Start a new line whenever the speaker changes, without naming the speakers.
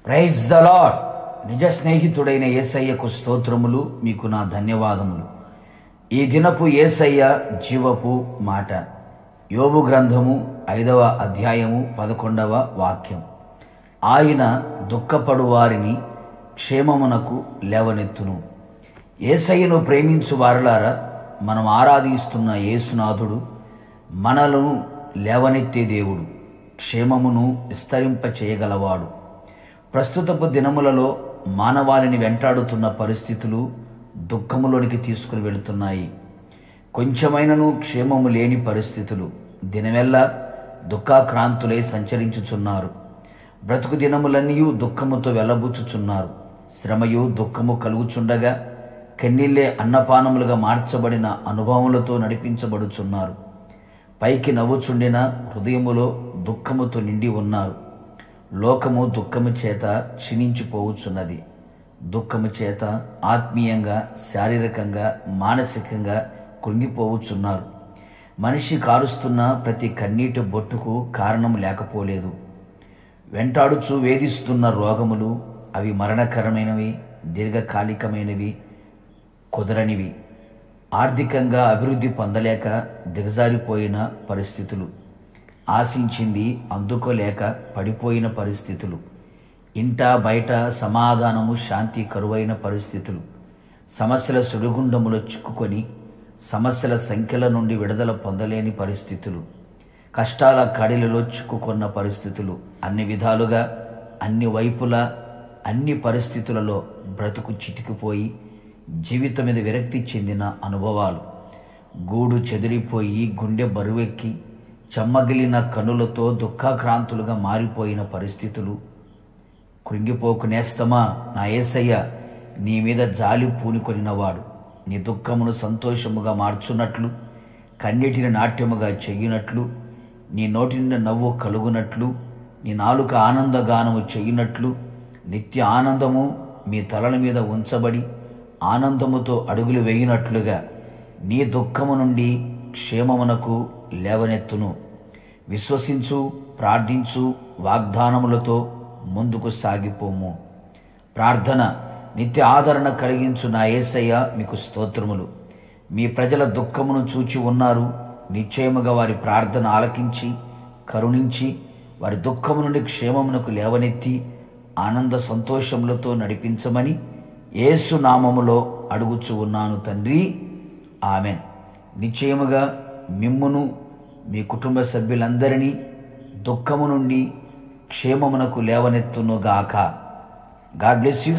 Praise the lord. నిజ స్నేహితుడైన యేసయ్యకు స్తోత్రములు, మీకు నా ధన్యవాదములు. ఈ దినపు యేసయ్య జీవపు మాట యోబు గ్రంథము 5వ అధ్యాయము 11వ వాక్యం. ఆయన దుఃఖపడు వారిని క్షేమమునకు లేవనెత్తును. యేసయ్యను ప్రేమించు వారలారా, మనం ఆరాధిస్తున్న యేసునాథుడు మనలను లేవనెత్తే దేవుడు, క్షేమమును విస్తరింప చేయగలవాడు. ప్రస్తుతపు దినములలో మానవాళిని వెంటాడుతున్న పరిస్థితులు దుఃఖములోనికి తీసుకుని వెళుతున్నాయి. కొంచెమైనను క్షేమము లేని పరిస్థితులు. దినమెల్లా దుఃఖాక్రాంతులై సంచరించుచున్నారు. బ్రతుకు దినములన్నీ దుఃఖముతో వెళ్ళబుచ్చుచున్నారు. శ్రమయు దుఃఖము కలుగుచుండగా కన్నీళ్లే అన్నపానములుగా మార్చబడిన అనుభవములతో నడిపించబడుచున్నారు. పైకి నవ్వుచుండిన హృదయములో దుఃఖముతో నిండి ఉన్నారు. లోకము దుఃఖము చేత క్షీణించిపోవచ్చున్నది. దుఃఖము చేత ఆత్మీయంగా, శారీరకంగా, మానసికంగా కృంగిపోవచ్చున్నారు. మనిషి కారుస్తున్న ప్రతి కన్నీటి బొట్టుకు కారణం లేకపోలేదు. వెంటాడుచు వేధిస్తున్న రోగములు, అవి మరణకరమైనవి, దీర్ఘకాలికమైనవి, కుదరనివి. ఆర్థికంగా అభివృద్ధి పొందలేక దిగజారిపోయిన పరిస్థితులు. ఆశించింది అందుకోలేక పడిపోయిన పరిస్థితులు. ఇంట బయట సమాధానము, శాంతి కరువైన పరిస్థితులు. సమస్యల సుడిగుండములో చిక్కుకొని సమస్యల సంఖ్యల నుండి విడుదల పొందలేని పరిస్థితులు. కష్టాల కడిలలో చిక్కుకున్న పరిస్థితులు. అన్ని విధాలుగా, అన్ని వైపులా, అన్ని పరిస్థితులలో బ్రతుకు చితికిపోయి జీవితం మీద విరక్తి చెందిన అనుభవాలు. గూడు చెదిరిపోయి గుండె బరువెక్కి చెమ్మగిలిన కనులతో దుఃఖాక్రాంతులుగా మారిపోయిన పరిస్థితులు. కృంగిపోకు నేస్తమా, నా యేసయ్య నీ మీద జాలి పూనుకొనినవాడు. నీ దుఃఖమును సంతోషముగా మార్చున్నట్లు, కన్నీటిని నాట్యముగా చెయ్యునట్లు, నీ నోటి నుండి నవ్వు కలుగునట్లు, నీ నాలుక ఆనందగానము చెయ్యునట్లు, నిత్య ఆనందము మీ తలల మీద ఉంచబడి ఆనందముతో అడుగులు వేయునట్లుగా నీ దుఃఖము నుండి క్షేమమునకు లేవనెత్తును. విశ్వసించు, ప్రార్థించు, వాగ్దానములతో ముందుకు సాగిపోము. ప్రార్థన. నిత్య ఆదరణ కలిగించు నా యేసయ్య, మీకు స్తోత్రములు. మీ ప్రజల దుఃఖమును చూచి ఉన్నారు. నిశ్చయముగా వారి ప్రార్థన ఆలకించి కరుణించి వారి దుఃఖము నుండి క్షేమమునకు లేవనెత్తి ఆనంద సంతోషములతో నడిపించమని యేసు నామములో అడుగుచు ఉన్నాను తండ్రి, ఆమెన్. నిశ్చయముగా మిమ్మును, మీ కుటుంబ సభ్యులందరినీ దుఃఖము నుండి క్షేమమునకు లేవనెత్తునుగాక. God bless you.